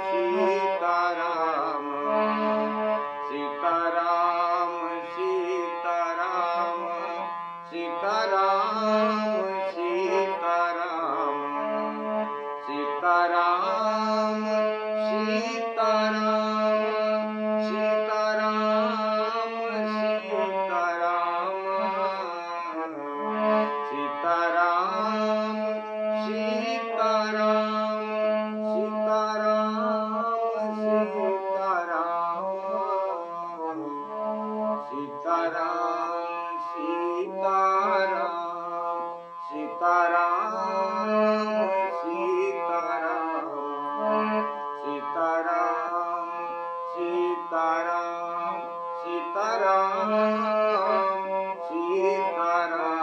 सीताराम सीताराम सीताराम सीताराम सीताराम सीताराम सीताराम सीताराम सीताराम सीताराम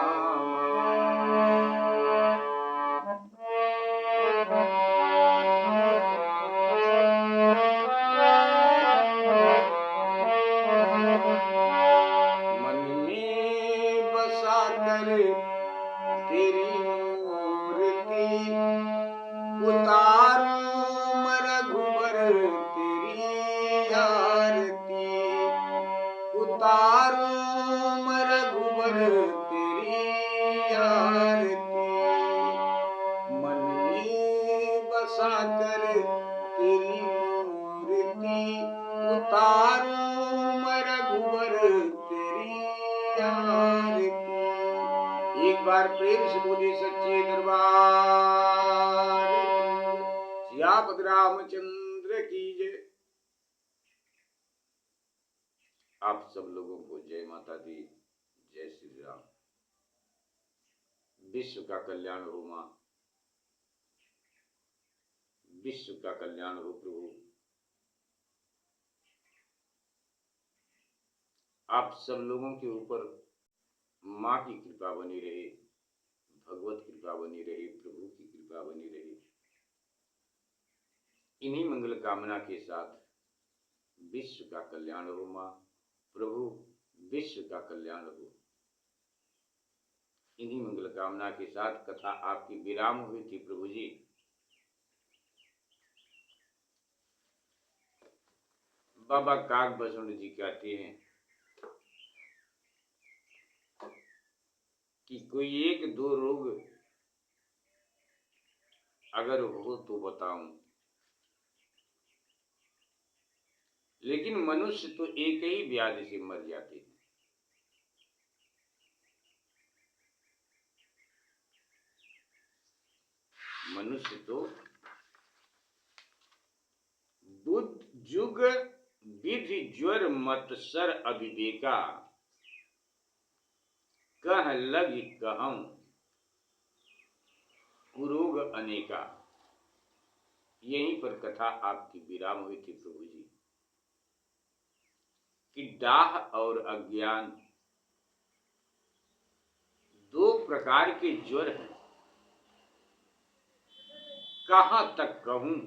मन में बसा कर तेरी मूर्ति उतारूं रघुबर तेरी आरती उतारूं रघुबर तेरी आरती मन में बसा कर तेरी मूर्ति उतारूं रघुबर तेरी आरती। एक बार प्रेम से बोले सच्चे दरबार सियापत रामचंद्र की जय। आप सब लोगों को जय माता दी, जय श्री राम। विश्व का कल्याण हो मां, विश्व का कल्याण हो प्रभु। आप सब लोगों के ऊपर मां की कृपा बनी रहे, भगवत कृपा बनी रही, प्रभु की कृपा बनी रही। इन्हीं मंगल कामना के साथ विश्व का कल्याण हो मां, प्रभु विश्व का कल्याण हो। इन्हीं मंगल कामना के साथ कथा आपकी विराम हुई थी प्रभु जी। बाबा काग बसुंड जी कहते हैं कि कोई एक दो रोग अगर हो तो बताऊं, लेकिन मनुष्य तो एक ही व्याधि से मर जाते हैं। मनुष्य तो बुद्ध जुग विधि ज्वर मत्सर अविवेका कह लगी कहूं कुरोग अनेका। यहीं पर कथा आपकी विराम हुई थी प्रभु जी कि डाह और अज्ञान दो प्रकार के ज्वर हैं। कहां तक कहूं,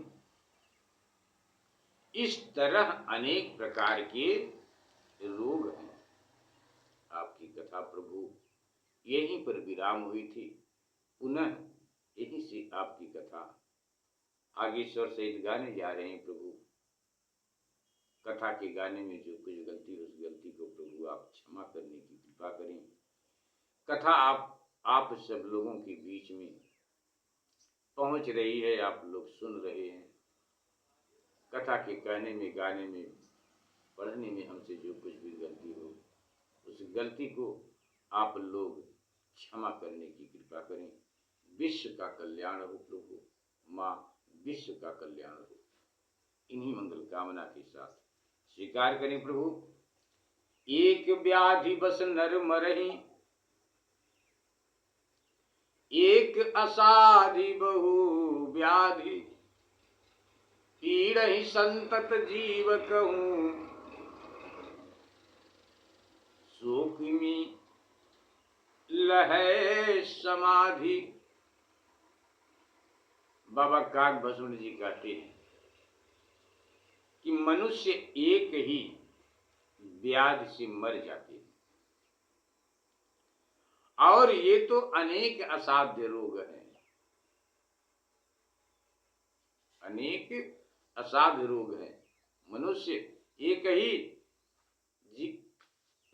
इस तरह अनेक प्रकार के रोग हैं। आपकी कथा प्रभु यहीं पर विराम हुई थी। पुनः यहीं से आपकी कथा आगे स्वर सहित गाने जा रहे हैं प्रभु। कथा के गाने में जो कुछ गलती हो, उस गलती को प्रभु आप क्षमा करने की कृपा करें। कथा आप सब लोगों के बीच में पहुंच रही है, आप लोग सुन रहे हैं। कथा के कहने में, गाने में, पढ़ने में हमसे जो कुछ भी गलती हो, उस गलती को आप लोग क्षमा करने की कृपा करें। विश्व का कल्याण हो प्रभु, माँ विश्व का कल्याण हो। इन्हीं मंगल कामना के साथ स्वीकार करें प्रभु। एक व्याधि बस नर मरहि, एक असाधि बहु व्याधि, पीड़हि संतत जीव कहूं, शोक में लहै समाधि। बाबा काग भसुंड जी कहते हैं कि मनुष्य एक ही व्याधि से मर जाते हैं, और ये तो अनेक असाध्य रोग हैं, अनेक असाध्य रोग है। मनुष्य एक ही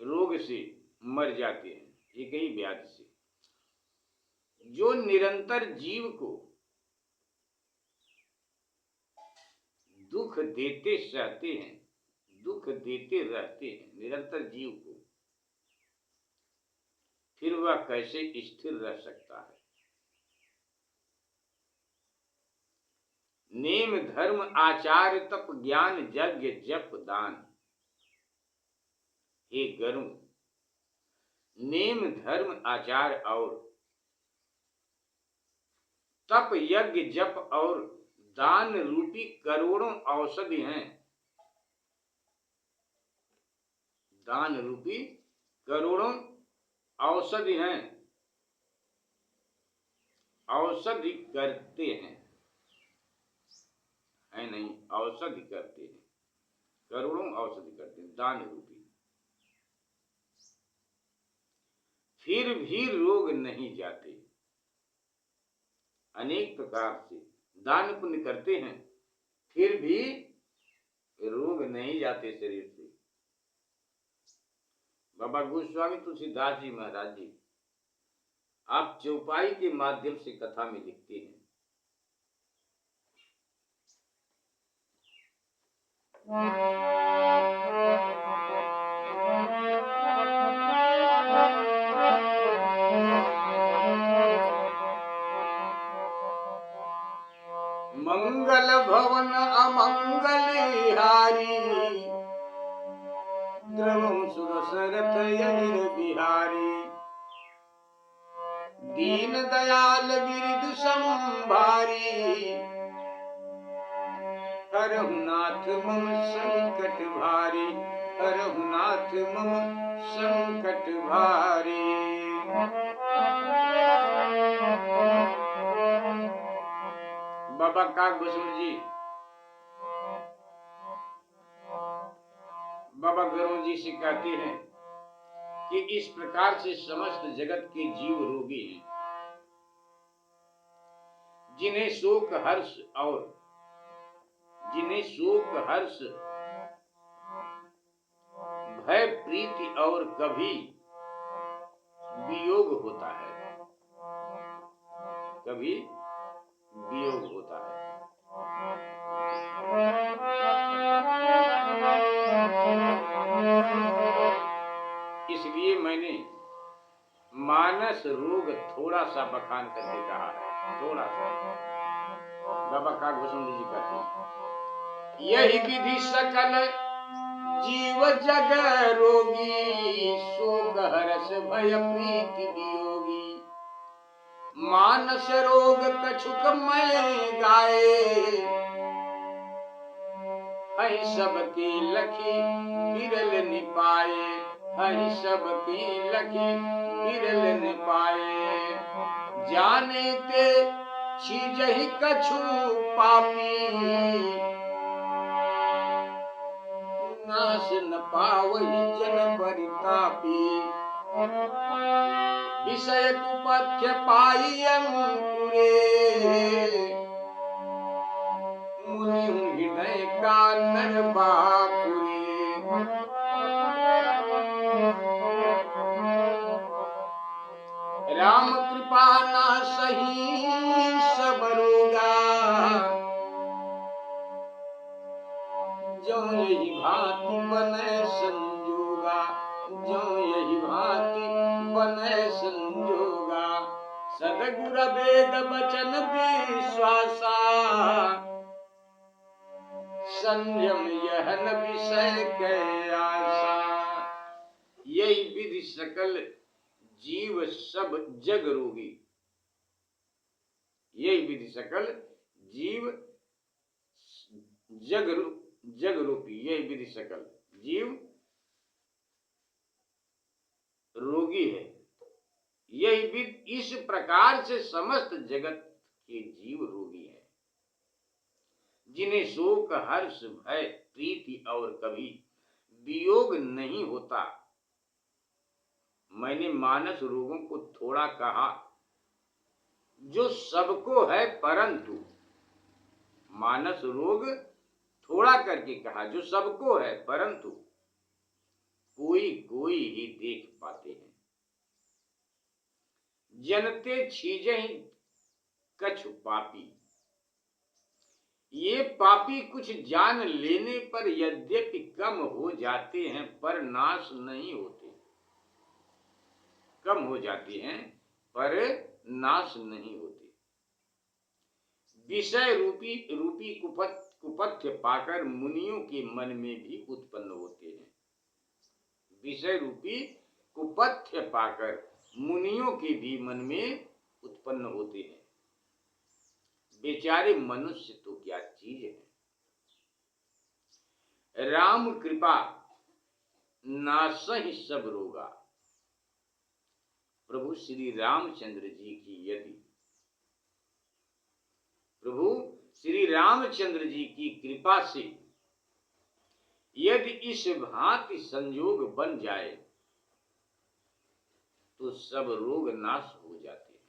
रोग से मर जाते हैं, एक ही व्याधि से। जो निरंतर जीव को दुख देते सहते हैं, दुख देते रहते हैं निरंतर जीव को, फिर वह कैसे स्थिर रह सकता है? नेम धर्म आचार तप ज्ञान यज्ञ जप दान। हे गरुण, नेम धर्म आचार और तप यज्ञ जप और दान रूपी करोड़ों औषधि हैं। दान रूपी करोड़ों औषधि हैं, औषधि करते हैं, है नहीं, औषधि करते हैं, करोड़ों औषधि करते हैं दान रूपी, फिर भी रोग नहीं जाते। अनेक प्रकार से दान पुण्य करते हैं, फिर भी रोग नहीं जाते शरीर से। बाबा गोस्वामी तुलसीदास जी महाराज जी आप चौपाई के माध्यम से कथा में लिखते हैं, मंगल भवन अमंगलिहारी, द्रवम सुरसरथ यजिर बिहारी, दीन दयाल बिरद संभारी, हरहुनाथ मम संकट भारी, हरहुनाथ मम संकट भारी। बाबा काकभूषण जी, बाबा गरुण जी से कहते हैं कि इस प्रकार से समस्त जगत के जीव रोगी हैं, जिन्हें शोक हर्ष भय प्रीति और कभी वियोग होता है, कभी वियोग होता है। इसलिए मैंने मानस रोग थोड़ा सा बखान करके कहा है, थोड़ा सा। बाबा काकभूषण जी कहते हैं, यही विधि सकल जीव जग रोगी, शोक हर्ष भय प्रीति वियोगी, मानस रोग कछुक मैं गाए, हई सबकी लखी बिरल निपाए, हई सबकी लखी बिरल निपाए, जाने ते छीजहि कछु पापी, नाश न पावहि जन परितापी, विषय कुपथ्य पाई अंकुरे, मुनि हृदय का नर बापुरे। राम कृपा ना सही सब रोगा, जो यही भांति बने संजोगा, जो यही भांति बने संजोगा, सदगुर वेद बचन विश्वासा, संयम यहन विषय के आशा। यही विधि सकल जीव सब जग रोगी, यही विधि सकल जीव जग रूपी, यही विधि सकल जीव रोगी है। यही विधि इस प्रकार से समस्त जगत के जीव रोगी हैं, जिन्हें शोक हर्ष भय प्रीति और कभी वियोग नहीं होता। मैंने मानस रोगों को थोड़ा कहा, जो सबको है, परंतु मानस रोग थोड़ा करके कहा जो सबको है, परंतु कोई कोई ही देख पाते हैं। जनते छीजहि कछु पापी, ये पापी कुछ जान लेने पर यद्यपि कम हो जाते हैं पर नाश नहीं होते। कम हो जाते हैं पर नाश नहीं होते। विषय रूपी कुपथ्य पाकर मुनियों के मन में भी उत्पन्न होते हैं। विषय रूपी कुपथ्य पाकर मुनियों के भी मन में उत्पन्न होते हैं। बेचारे मनुष्य तो क्या चीज है। राम कृपा नासहि सब रोगा। प्रभु श्री रामचंद्र जी की कृपा से यदि इस भांति संयोग बन जाए तो सब रोग नाश हो जाते हैं।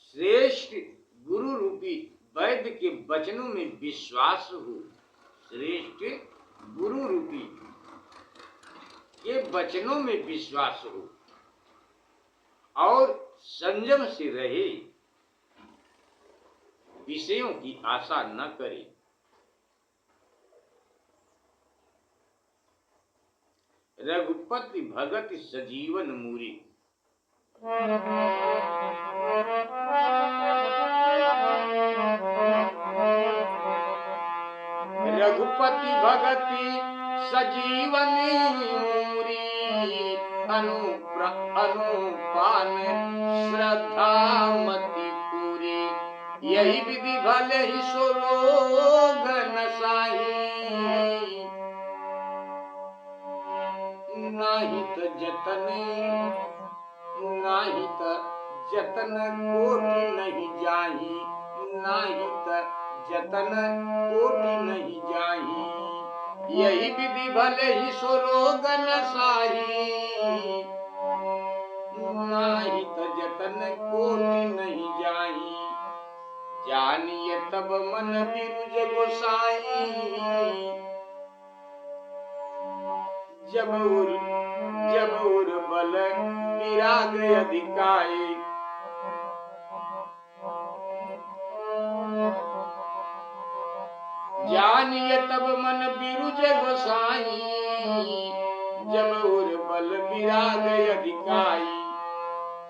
श्रेष्ठ गुरु रूपी वैद्य के वचनों में विश्वास हो। श्रेष्ठ गुरु रूपी के वचनों में विश्वास हो और संयम से रहे, विषयों की आशा न करे। रघुपति भगत सजीवन मूरी। रघुपति भगति सजीवन मूरी, अनुपान श्रद्धा मति पूरी। यही विधि भले ही सो रोग नसाही, नाहित जतन कोटि नहीं जाही। नाहित जतन कोटि नहीं जाही। यही विधि भले ही सो रोग नसाही, नाहित जतन कोटि नहीं जाही। जानिए तब मन बिरुज गोसाई, जब उर बल विराग अधिकाई। जानिए तब मन बिरुज गोसाई, जब उर बल विराग अधिकाई।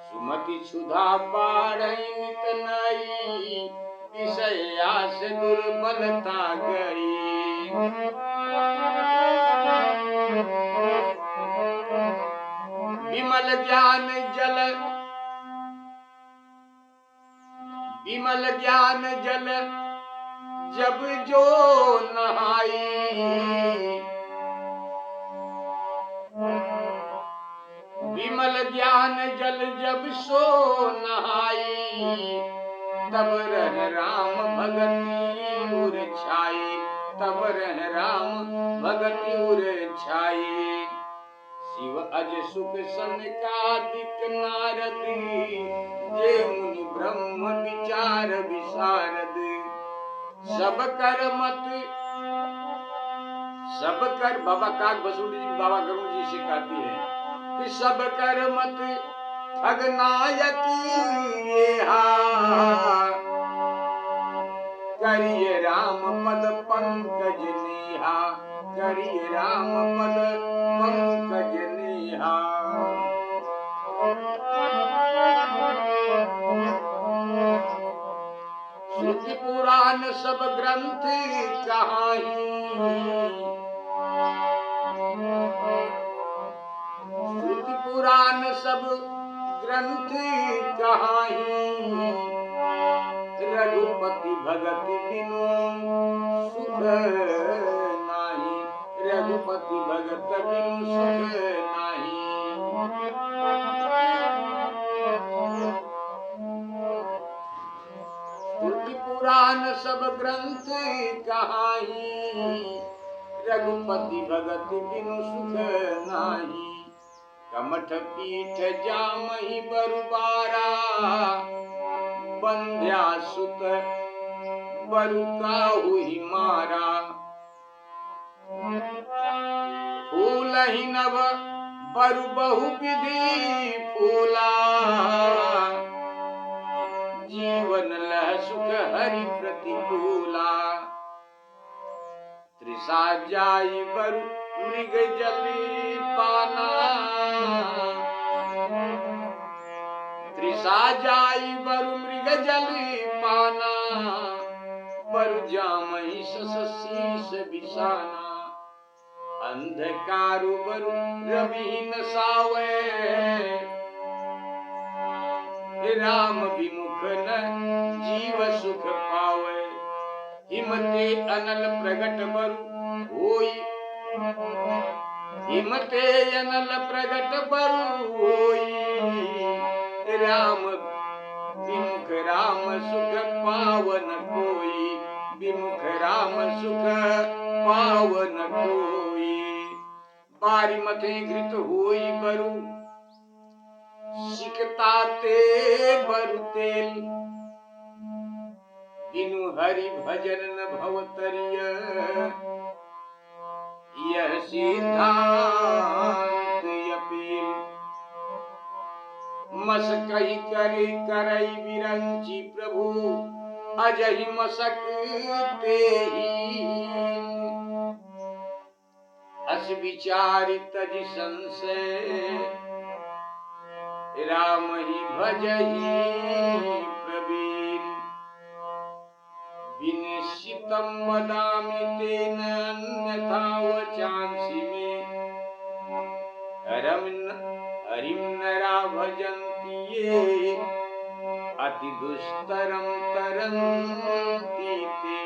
सुमति सुधा बाढ़ई नित नई, विषय आस दुर्बलता गई। विमल ज्ञान जल जब जो नहाई। विमल ज्ञान जल जब सो नहाई, तब रह राम भगति उर छाई। तब रह राम भगति उर छाई। शिव अज सुख सनकादिक नारद, जे मुनि ब्रह्म विचार विशारद। सब कर बाबा काग बसुड़ी जी बाबा गरुड़ जी सिखाती है कि सब कर मत ठगनायक ये करिए राम पद पंकज नेहा। करिए राम पद पंकज नेहा। श्रुति पुराण सब ग्रंथ कहाई। श्रुति पुराण सब ग्रंथ कहाई। रघुपति भगत बिनु सुख नाही। रघुपति भगत बिनु सुख नाही। श्रुति पुराण सब ग्रंथ कहाई। रघुपति भगत बिनु सुख नाही। कमठ पीठ जामहि बरुबारा, बंध्या सुत बरु काहू ही मारा। फूल ही नभ बरु बहु विधि फूला, जीवन लह सुख हरि प्रतिकूला। तृषा जाई बरु मृग जली पाना, तृषा जाई बरु मृग जली पाना, बरु जामहि सस शीस बिसाना। अंधकारु बरु रवि न सावे, राम विमुख न जीव सुख पावे। हिमते अनल प्रगट बरु होई, हिमते अनल प्रगट बरु होई। राम विमुख राम सुख पावन कोई, विमुख राम सुख पावन कोई। बारी मथे घृत होई बरु सिकता ते बरु तेल, बिनु हरि भजन न भवतरिय। यह सिद्धांत अपील, मसकहि करे करई बिरंची प्रभु, अजहि मसक तेहि। अस विचारि तजि संशय, राम ही भजहि प्रवीण। विनिश्चितं वदामि तेन अन्यथा वचांसि मे। हरिं नरा भजन्ति ये, अति दुष्तरं तरन्ति ते।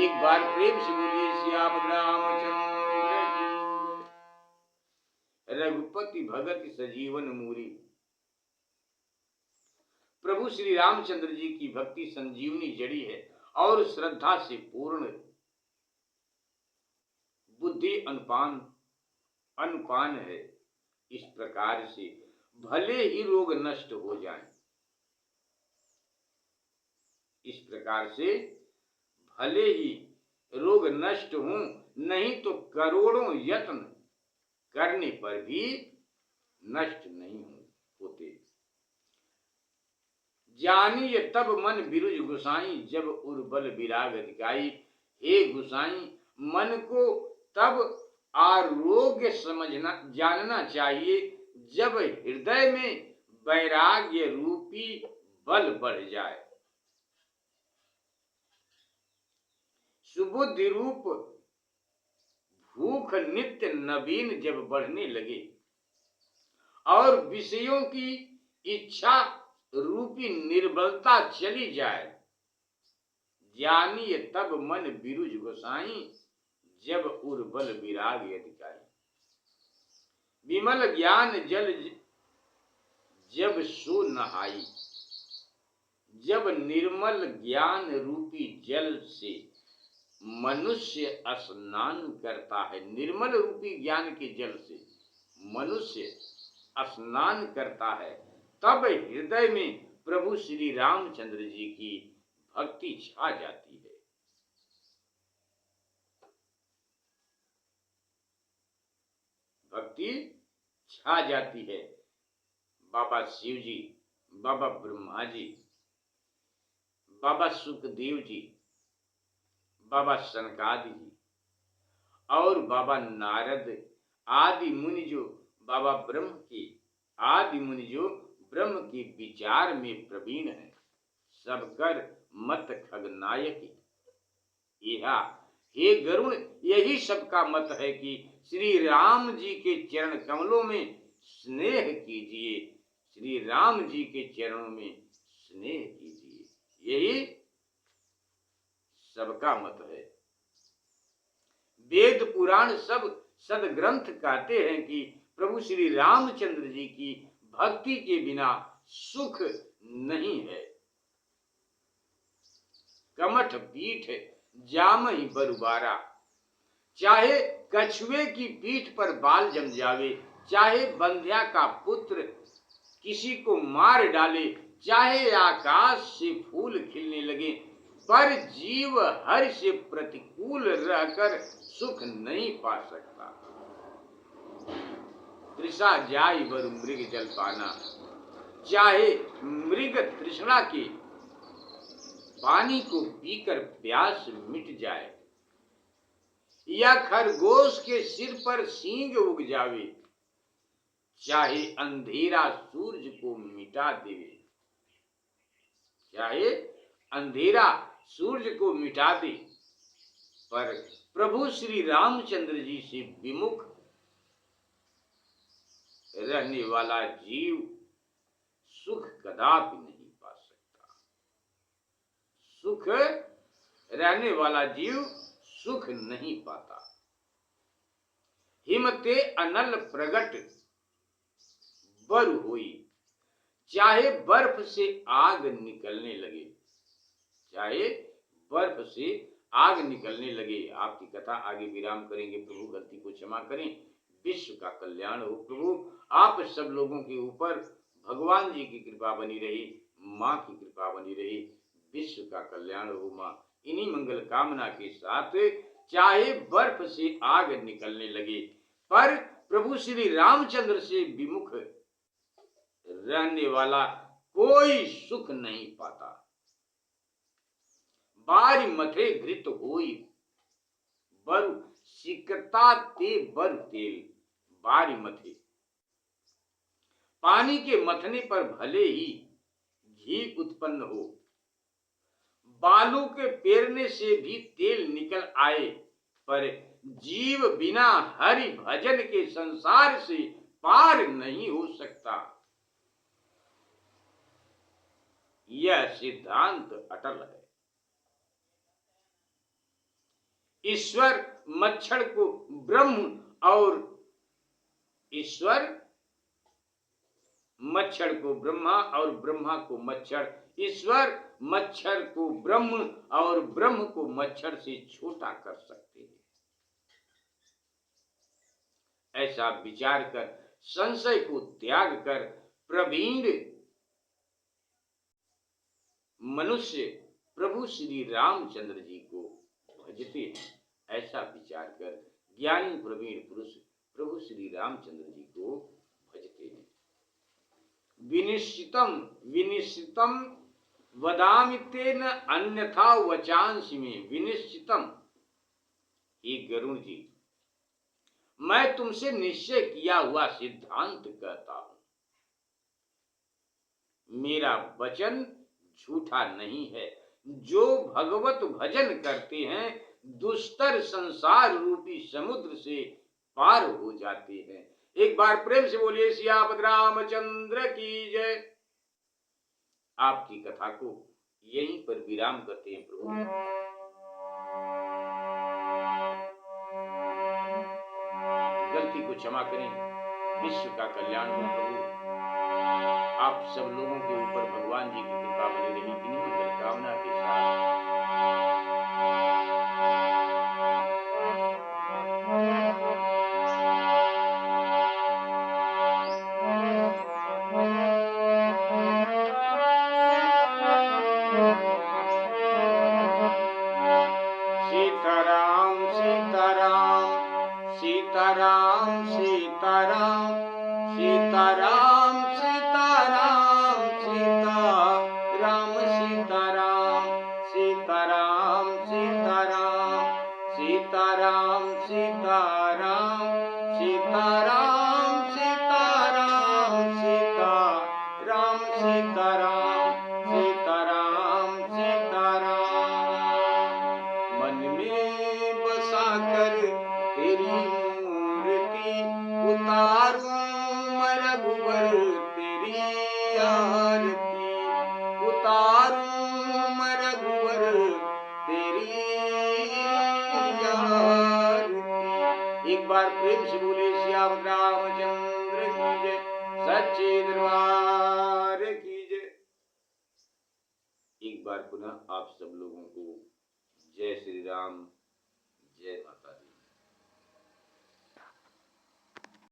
एक बार प्रेम से बोलिए सियावर रामचंद्र की। रघुपति भगत सजीवन मूरी। प्रभु श्री रामचंद्र जी की भक्ति संजीवनी जड़ी है और श्रद्धा से पूर्ण बुद्धि अनुपान है। इस प्रकार से भले ही रोग नष्ट हो जाएं, इस प्रकार से भले ही रोग नष्ट हों, नहीं तो करोड़ों यत्न करने पर भी नष्ट नहीं होते। जानिए तब मन बिरुज गुसाई, जब उर्बल विराग दिखाई। हे गुसाई, मन को तब आरोग्य समझना जानना चाहिए, जब हृदय में वैराग्य रूपी बल बढ़ जाए। सुबुद्धि रूप भूख नित्य नवीन जब बढ़ने लगे और विषयों की इच्छा रूपी निर्बलता चली जाए। जानिए तब मन बिरुज गोसाई, जब उर्बल विराग अधिकारी। विमल ज्ञान जल जब सो नहाई, जब निर्मल ज्ञान रूपी जल से मनुष्य स्नान करता है, निर्मल रूपी ज्ञान के जल से मनुष्य स्नान करता है, तब हृदय में प्रभु श्री रामचंद्र जी की भक्ति छा जाती है। भक्ति छा जाती है। बाबा शिव जी, बाबा ब्रह्मा जी, बाबा सुखदेव जी, बाबा सनकादि जी और बाबा नारद आदि मुनि जो बाबा आदि मुनि जो ब्रह्म के विचार में प्रवीण है, सबकर मत खगनायक। हे गरुण, यही सबका मत है कि श्री राम जी के चरण कमलों में स्नेह कीजिए, श्री राम जी के चरणों में स्नेह कीजिए। यही सबका मत है। वेद पुराण सब सदग्रंथ कहते हैं कि प्रभु श्री रामचंद्र जी की भक्ति के बिना सुख नहीं है। कमठ पीठ जामहि बरुबारा, चाहे कछुए की पीठ पर बाल जम जावे, चाहे बंध्या का पुत्र किसी को मार डाले, चाहे आकाश से फूल खिलने लगे, पर जीव हर से प्रतिकूल रहकर सुख नहीं पा सकता। तृषा जाय बर मृग जल पाना, चाहे मृग तृष्णा के पानी को पीकर प्यास मिट जाए, या खरगोश के सिर पर सींग उग जावे, चाहे अंधेरा सूरज को मिटा देवे, चाहे अंधेरा सूरज को मिटा दे, पर प्रभु श्री रामचंद्र जी से विमुख रहने वाला जीव सुख कदापि नहीं पा सकता। सुख रहने वाला जीव सुख नहीं पाता। हिमते अनल प्रगट बर हुई, चाहे बर्फ से आग निकलने लगे, चाहे बर्फ से आग निकलने लगे। आपकी कथा आगे विराम करेंगे। प्रभु गलती को क्षमा करें, विश्व का कल्याण हो। प्रभु आप सब लोगों के ऊपर भगवान जी की कृपा बनी रही, माँ की कृपा बनी रही, विश्व का कल्याण हो माँ। इन्हीं मंगल कामना के साथ चाहे बर्फ से आग निकलने लगे, पर प्रभु श्री रामचंद्र से विमुख रहने वाला कोई सुख नहीं पाता। बारी मथे घृत होई बरु सिकता ते बर तेल। बारी मथे, पानी के मथने पर भले ही घी उत्पन्न हो, बालू के पेरने से भी तेल निकल आए, पर जीव बिना हरि भजन के संसार से पार नहीं हो सकता। यह सिद्धांत अटल है। ईश्वर मच्छर को ब्रह्म और ईश्वर मच्छर को ब्रह्मा और ब्रह्मा को मच्छर, ईश्वर मच्छर को ब्रह्म और ब्रह्म को मच्छर से छोटा कर सकते हैं। ऐसा विचार कर, संशय को त्याग कर प्रवीण मनुष्य प्रभु श्री रामचंद्र जी को भजते हैं। ऐसा विचार कर ज्ञानी प्रवीण पुरुष प्रभु श्री रामचंद्र जी को भजते हैं। विनिश्चितम विनिश्चितम वदामि तेन अन्यथा वचांसि में। विनिश्चितम, हे गरुण जी, मैं तुमसे निश्चय किया हुआ सिद्धांत कहता हूं। मेरा वचन झूठा नहीं है। जो भगवत भजन करते हैं दुस्तर संसार रूपी समुद्र से पार हो जाते हैं। एक बार प्रेम से बोलिए सियापत रामचंद्र की जय। आपकी कथा को यहीं पर विराम करते हैं। प्रभु गलती को क्षमा करें, विश्व का कल्याण हो। प्रभु आप सब लोगों के ऊपर भगवान जी की कृपा बनी रही। इन्हीं मंगल कामना के साथ सीताराम सीताराम सीताराम सीताराम सीताराम सीताराम सीताराम सीताराम सीताराम सीताराम सीताराम सीताराम सीताराम सीताराम सीताराम सीताराम सीताराम सीताराम। मन में बसा कर तेरी मूर्ति उतारूं मैं रघुवर तेरी आरती, उतारूं मैं रघुवर तेरी आरती। एक बार प्रेम से बोले श्याम रामचंद्र की जय, सच्चे दरबार की जय। एक बार पुनः आप सब लोगों को जय श्री राम, जय माता।